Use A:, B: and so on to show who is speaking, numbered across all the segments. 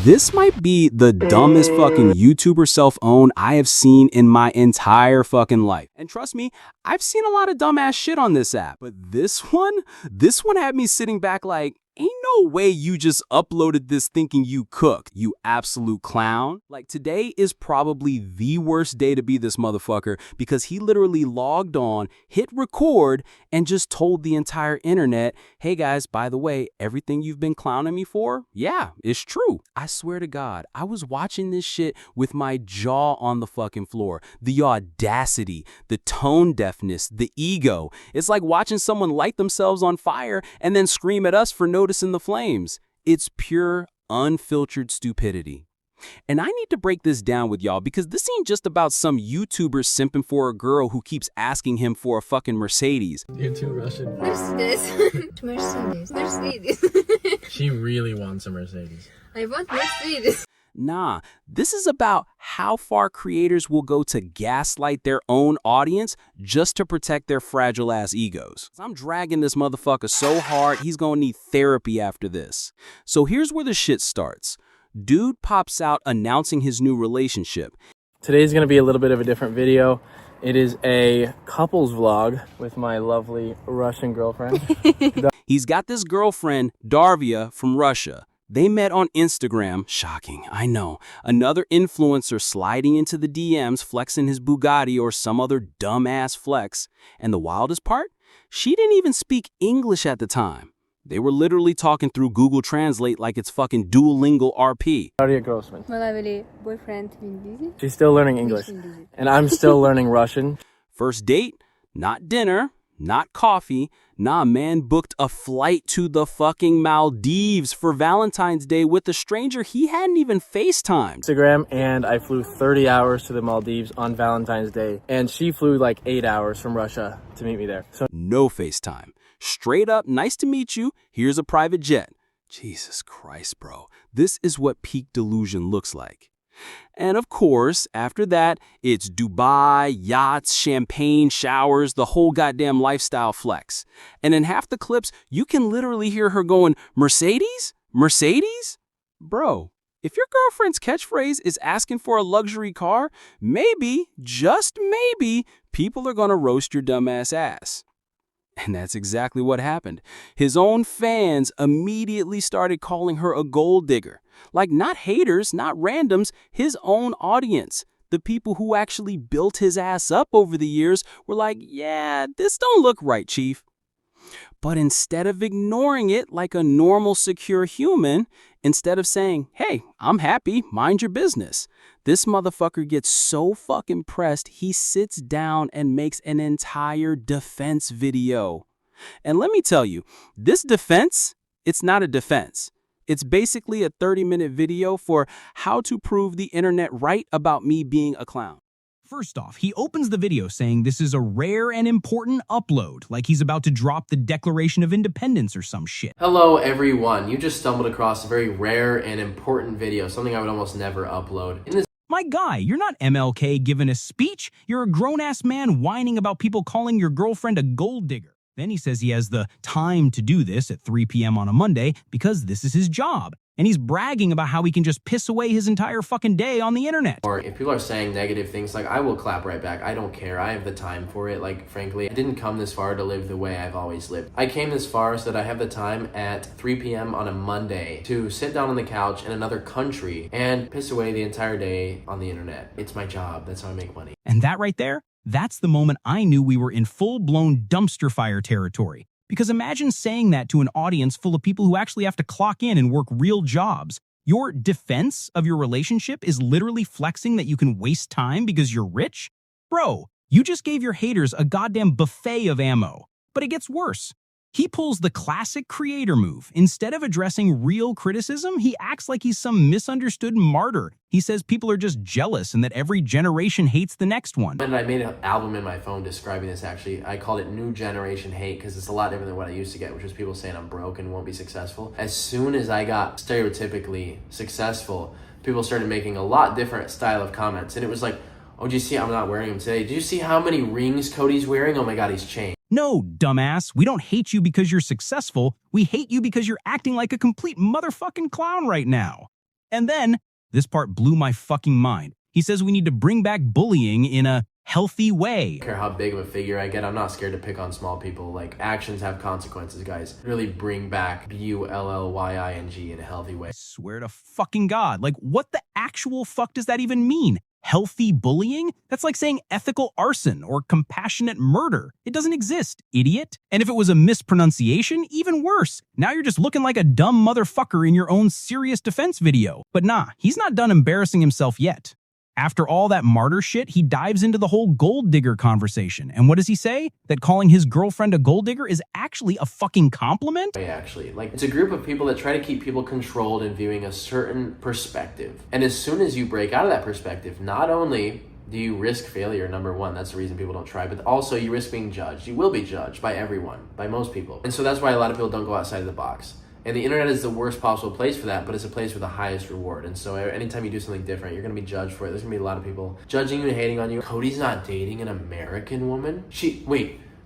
A: This might be the dumbest fucking YouTuber self-owned I have seen in my entire fucking life. And trust me, I've seen a lot of dumbass shit on this app. But this one had me sitting back like, ain't no way you just uploaded this thinking you cooked, you absolute clown. Like, today is probably the worst day to be this motherfucker because he literally logged on, hit record, and just told the entire internet, hey guys, by the way, everything you've been clowning me for, yeah, it's true. I swear to God, I was watching this shit with my jaw on the fucking floor. The audacity, the tone deafness, the ego. It's like watching someone light themselves on fire and then scream at us for noticing the flames. It's pure, unfiltered stupidity. And I need to break this down with y'all because this ain't just about some YouTuber simping for a girl who keeps asking him for a fucking Mercedes.
B: You're too Russian.
C: Mercedes. Mercedes.
B: She really wants a Mercedes.
C: I want Mercedes.
A: Nah, this is about how far creators will go to gaslight their own audience just to protect their fragile-ass egos. I'm dragging this motherfucker so hard, he's gonna need therapy after this. So here's where the shit starts. Dude pops out announcing his new relationship.
B: Today's gonna be a little bit of a different video. It is a couples vlog with my lovely Russian girlfriend.
A: He's got this girlfriend, Darvia, from Russia. They met on Instagram. Shocking, I know. Another influencer sliding into the DMs, flexing his Bugatti or some other dumbass flex. And the wildest part? She didn't even speak English at the time. They were literally talking through Google Translate like it's fucking Duolingo RP.
B: Daria Grossman.
C: My lovely boyfriend, Vin Diesel.
B: She's still learning English. And I'm still learning Russian.
A: First date, not dinner, not coffee. Nah, man booked a flight to the fucking Maldives for Valentine's Day with a stranger he hadn't even FaceTimed.
B: Instagram, and I flew 30 hours to the Maldives on Valentine's Day. And she flew like 8 hours from Russia to meet me there. So
A: no FaceTime. Straight up, nice to meet you. Here's a private jet. Jesus Christ, bro. This is what peak delusion looks like. And of course, after that, it's Dubai, yachts, champagne, showers, the whole goddamn lifestyle flex. And in half the clips, you can literally hear her going, Mercedes? Mercedes? Bro, if your girlfriend's catchphrase is asking for a luxury car, maybe, just maybe, people are gonna roast your dumbass ass. And that's exactly what happened. His own fans immediately started calling her a gold digger. Like, not haters, not randoms, his own audience. The people who actually built his ass up over the years were like, yeah, this don't look right, chief. But instead of ignoring it like a normal, secure human, instead of saying, hey, I'm happy, mind your business, this motherfucker gets so fucking pressed, he sits down and makes an entire defense video. And let me tell you, this defense, it's not a defense. It's basically a 30-minute video for how to prove the internet right about me being a clown.
D: First off, he opens the video saying this is a rare and important upload, like he's about to drop the Declaration of Independence or some shit.
E: Hello everyone, you just stumbled across a very rare and important video, something I would almost never upload. In this
D: My guy, you're not MLK giving a speech, you're a grown-ass man whining about people calling your girlfriend a gold digger. Then he says he has the time to do this at 3 p.m. on a Monday because this is his job. And he's bragging about how he can just piss away his entire fucking day on the internet.
E: Or if people are saying negative things, like, I will clap right back. I don't care. I have the time for it. Like, frankly, I didn't come this far to live the way I've always lived. I came this far so that I have the time at 3 p.m. on a Monday to sit down on the couch in another country and piss away the entire day on the internet. It's my job. That's how I make money.
D: And that right there, that's the moment I knew we were in full-blown dumpster fire territory. Because imagine saying that to an audience full of people who actually have to clock in and work real jobs. Your defense of your relationship is literally flexing that you can waste time because you're rich? Bro, you just gave your haters a goddamn buffet of ammo. But it gets worse. He pulls the classic creator move. Instead of addressing real criticism, he acts like he's some misunderstood martyr. He says people are just jealous and that every generation hates the next one.
E: And I made an album in my phone describing this, actually. I called it New Generation Hate because it's a lot different than what I used to get, which was people saying I'm broke and won't be successful. As soon as I got stereotypically successful, people started making a lot different style of comments. And it was like, oh, did you see I'm not wearing them today? Did you see how many rings Cody's wearing? Oh my God, he's changed.
D: No, dumbass, we don't hate you because you're successful. We hate you because you're acting like a complete motherfucking clown right now. And then, this part blew my fucking mind. He says we need to bring back bullying in a healthy way.
E: I don't care how big of a figure I get, I'm not scared to pick on small people. Like, actions have consequences, guys. Really bring back bullying in a healthy way.
D: I swear to fucking God, like what the actual fuck does that even mean? Healthy bullying? That's like saying ethical arson or compassionate murder. It doesn't exist, idiot. And if it was a mispronunciation, even worse. Now you're just looking like a dumb motherfucker in your own serious defense video. But nah, he's not done embarrassing himself yet. After all that martyr shit, he dives into the whole gold digger conversation. And what does he say? That calling his girlfriend a gold digger is actually a fucking compliment?
E: Actually, like, it's a group of people that try to keep people controlled and viewing a certain perspective. And as soon as you break out of that perspective, not only do you risk failure, number one, that's the reason people don't try, but also you risk being judged. You will be judged by everyone, by most people. And so that's why a lot of people don't go outside of the box. And the internet is the worst possible place for that, but it's a place with the highest reward. And so anytime you do something different, you're going to be judged for it. There's going to be a lot of people judging you and hating on you. Cody's not dating an American woman?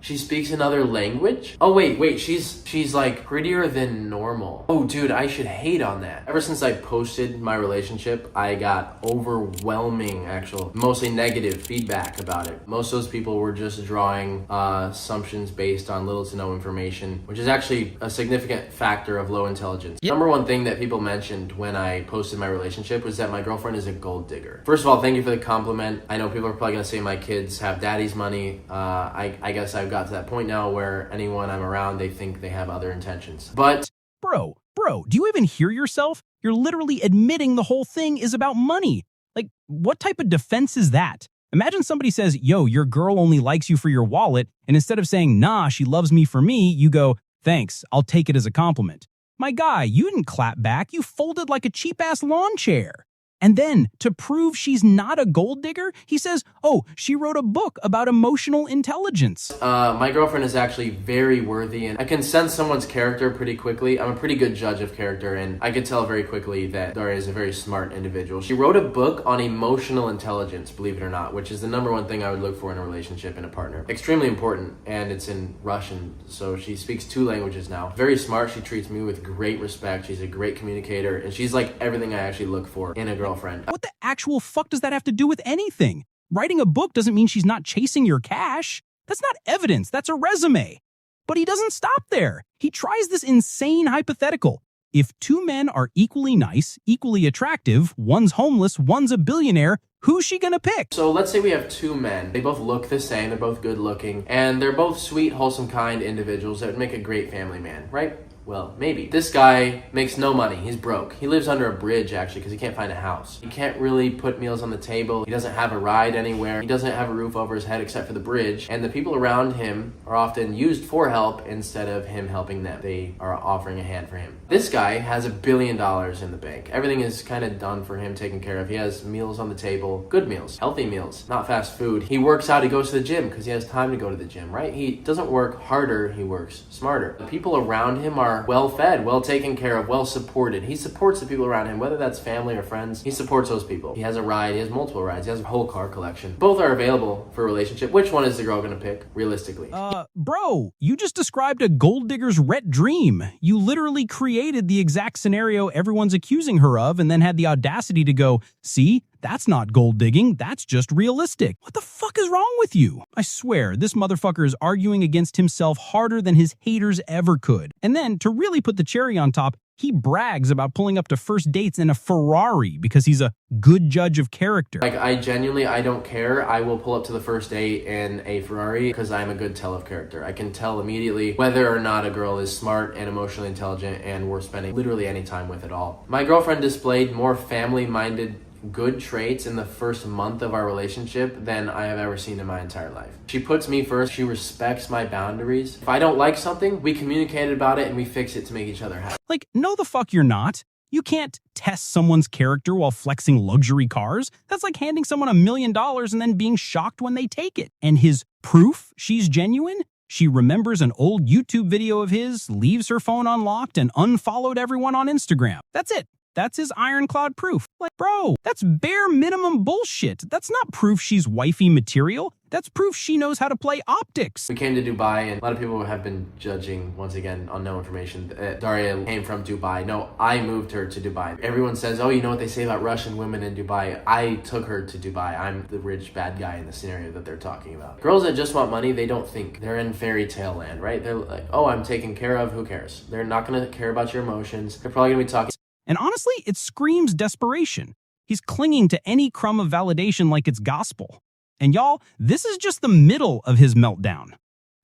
E: She speaks another language? Oh, wait, she's like prettier than normal. Oh, dude, I should hate on that. Ever since I posted my relationship, I got overwhelming, mostly negative feedback about it. Most of those people were just drawing assumptions based on little to no information, which is actually a significant factor of low intelligence. Yep. Number one thing that people mentioned when I posted my relationship was that my girlfriend is a gold digger. First of all, thank you for the compliment. I know people are probably gonna say my kids have daddy's money. I guess I've got to that point now where anyone I'm around, they think they have other intentions. But
D: Bro, do you even hear yourself? You're literally admitting the whole thing is about money. Like, what type of defense is that? Imagine somebody says, yo, your girl only likes you for your wallet, and instead of saying, nah, she loves me for me, you go, thanks, I'll take it as a compliment. My guy, you didn't clap back, you folded like a cheap-ass lawn chair. And then, to prove she's not a gold digger, he says, oh, she wrote a book about emotional intelligence.
E: My girlfriend is actually very worthy, and I can sense someone's character pretty quickly. I'm a pretty good judge of character, and I could tell very quickly that Daria is a very smart individual. She wrote a book on emotional intelligence, believe it or not, which is the number one thing I would look for in a relationship and a partner. Extremely important, and it's in Russian, so she speaks 2 languages now. Very smart, she treats me with great respect, she's a great communicator, and she's like everything I actually look for in a girlfriend.
D: What the actual fuck does that have to do with anything? Writing a book doesn't mean she's not chasing your cash. That's not evidence, that's a resume. But he doesn't stop there. He tries this insane hypothetical. If 2 men are equally nice, equally attractive, one's homeless, one's a billionaire, who's she gonna pick?
E: So let's say we have 2 men. They both look the same, they're both good looking, and they're both sweet, wholesome, kind individuals that would make a great family man, right? Well, maybe. This guy makes no money. He's broke. He lives under a bridge, actually, because he can't find a house. He can't really put meals on the table. He doesn't have a ride anywhere. He doesn't have a roof over his head except for the bridge. And the people around him are often used for help instead of him helping them. They are offering a hand for him. This guy has $1 billion in the bank. Everything is kind of done for him, taken care of. He has meals on the table, good meals, healthy meals, not fast food. He works out. He goes to the gym because he has time to go to the gym, right? He doesn't work harder. He works smarter. The people around him are well-fed, well taken care of, well-supported. He supports the people around him, whether that's family or friends. He supports those people. He has a ride. He has multiple rides. He has a whole car collection. Both are available for a relationship. Which one is the girl going to pick, realistically?
D: Bro, you just described a gold digger's wet dream. You literally created the exact scenario everyone's accusing her of and then had the audacity to go, see, that's not gold digging, that's just realistic. What the fuck is wrong with you? I swear, this motherfucker is arguing against himself harder than his haters ever could. And then, to really put the cherry on top, he brags about pulling up to first dates in a Ferrari because he's a good judge of character.
E: Like, I don't care. I will pull up to the first date in a Ferrari because I'm a good tell of character. I can tell immediately whether or not a girl is smart and emotionally intelligent and worth spending literally any time with at all. My girlfriend displayed more family-minded good traits in the first month of our relationship than I have ever seen in my entire life. She puts me first. She respects my boundaries. If I don't like something, we communicate about it and we fix it to make each other happy.
D: Like, no the fuck you're not. You can't test someone's character while flexing luxury cars. That's like handing someone $1 million and then being shocked when they take it. And his proof she's genuine? She remembers an old YouTube video of his, leaves her phone unlocked, and unfollowed everyone on Instagram. That's it. That's his ironclad proof. Like, bro, that's bare minimum bullshit. That's not proof she's wifey material. That's proof she knows how to play optics.
E: We came to Dubai, and a lot of people have been judging, once again, on no information. Daria came from Dubai. No, I moved her to Dubai. Everyone says, oh, you know what they say about Russian women in Dubai? I took her to Dubai. I'm the rich bad guy in the scenario that they're talking about. Girls that just want money, they don't think. They're in fairy tale land, right? They're like, oh, I'm taken care of. Who cares? They're not going to care about your emotions. They're probably going to be talking.
D: And honestly, it screams desperation. He's clinging to any crumb of validation like it's gospel. And y'all, this is just the middle of his meltdown.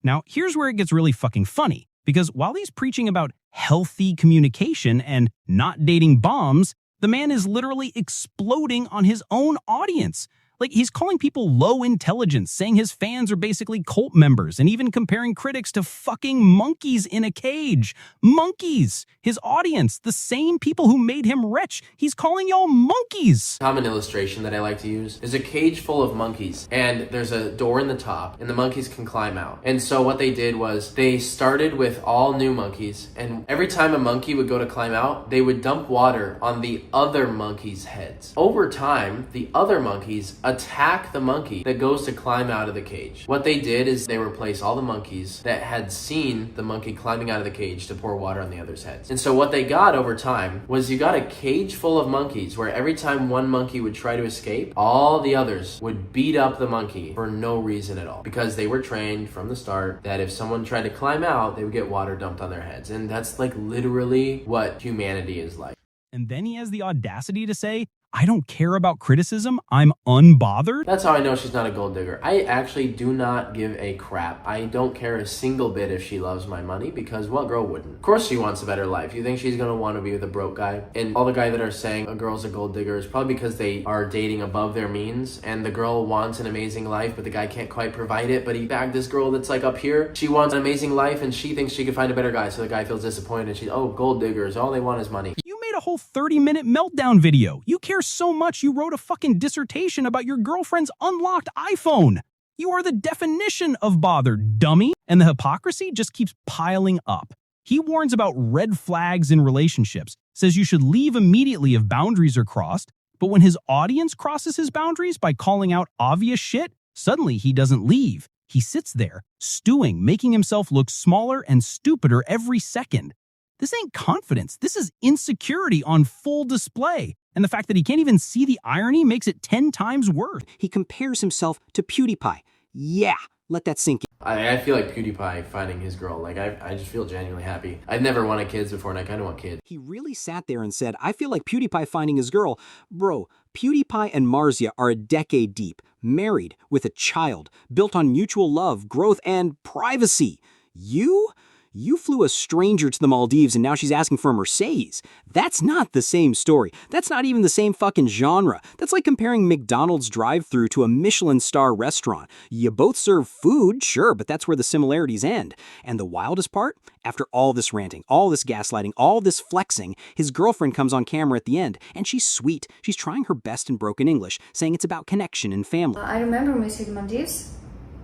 D: Now, here's where it gets really fucking funny, because while he's preaching about healthy communication and not dating bombs, the man is literally exploding on his own audience. Like, he's calling people low intelligence, saying his fans are basically cult members, and even comparing critics to fucking monkeys in a cage. Monkeys! His audience, the same people who made him rich, he's calling y'all monkeys!
E: Common illustration that I like to use is a cage full of monkeys, and there's a door in the top, and the monkeys can climb out. And so what they did was they started with all new monkeys, and every time a monkey would go to climb out, they would dump water on the other monkeys' heads. Over time, the other monkeys attack the monkey that goes to climb out of the cage. What they did is they replaced all the monkeys that had seen the monkey climbing out of the cage to pour water on the others' heads. And so what they got over time was you got a cage full of monkeys where every time one monkey would try to escape, all the others would beat up the monkey for no reason at all, because they were trained from the start that if someone tried to climb out, they would get water dumped on their heads. And that's like literally what humanity is like.
D: And then he has the audacity to say, I don't care about criticism, I'm unbothered?
E: That's how I know she's not a gold digger. I actually do not give a crap. I don't care a single bit if she loves my money, because what girl wouldn't? Of course she wants a better life. You think she's gonna want to be with a broke guy? And all the guys that are saying a girl's a gold digger is probably because they are dating above their means, and the girl wants an amazing life, but the guy can't quite provide it, but he bagged this girl that's like up here. She wants an amazing life, and she thinks she could find a better guy, so the guy feels disappointed, and she's, oh, gold diggers, all they want is money.
D: You made a whole 30-minute meltdown video. You care so much you wrote a fucking dissertation about your girlfriend's unlocked iPhone. You are the definition of bothered, dummy. And the hypocrisy just keeps piling up. He warns about red flags in relationships, says you should leave immediately if boundaries are crossed, but when his audience crosses his boundaries by calling out obvious shit, suddenly he doesn't leave. He sits there, stewing, making himself look smaller and stupider every second. This ain't confidence. This is insecurity on full display. And the fact that he can't even see the irony makes it 10 times worse.
A: He compares himself to PewDiePie. Yeah, let that sink in.
E: I feel like PewDiePie finding his girl. Like, I just feel genuinely happy. I've never wanted kids before, and I kind of want kids.
A: He really sat there and said, I feel like PewDiePie finding his girl. Bro, PewDiePie and Marzia are a decade deep, married, with a child, built on mutual love, growth, and privacy. You flew a stranger to the Maldives and now she's asking for a Mercedes. That's not the same story. That's not even the same fucking genre. That's like comparing McDonald's drive-thru to a Michelin star restaurant. You both serve food, sure, but that's where the similarities end. And the wildest part? After all this ranting, all this gaslighting, all this flexing, his girlfriend comes on camera at the end, and she's sweet. She's trying her best in broken English, saying it's about connection and family.
C: I remember Mr. Maldives,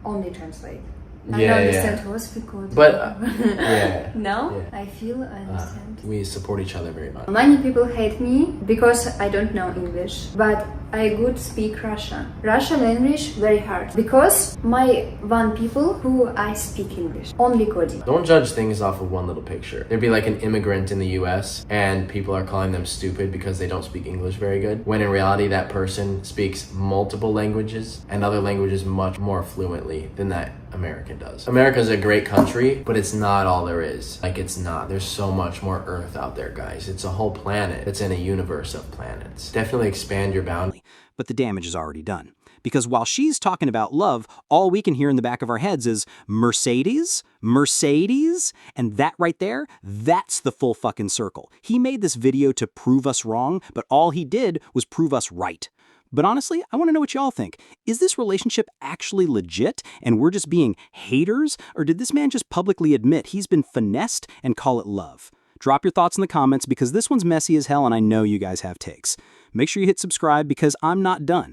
C: only translate. I
E: Yeah,
C: don't understand who was recording.
E: But, yeah.
C: No?
E: Yeah.
C: I feel I understand.
E: We support each other very much.
C: Many people hate me because I don't know English, but I could speak Russian. Russian language very hard because my one people who I speak English, only coding.
E: Don't judge things off of one little picture. There'd be like an immigrant in the US and people are calling them stupid because they don't speak English very good, when in reality that person speaks multiple languages and other languages much more fluently than that American does. America's a great country, but it's not all there is. Like, it's not. There's so much more Earth out there, guys. It's a whole planet. It's in a universe of planets. Definitely expand your boundaries.
A: But the damage is already done. Because while she's talking about love, all we can hear in the back of our heads is Mercedes, Mercedes, and that right there, that's the full fucking circle. He made this video to prove us wrong, but all he did was prove us right. But honestly, I want to know what y'all think. Is this relationship actually legit and we're just being haters? Or did this man just publicly admit he's been finessed and call it love? Drop your thoughts in the comments because this one's messy as hell and I know you guys have takes. Make sure you hit subscribe because I'm not done.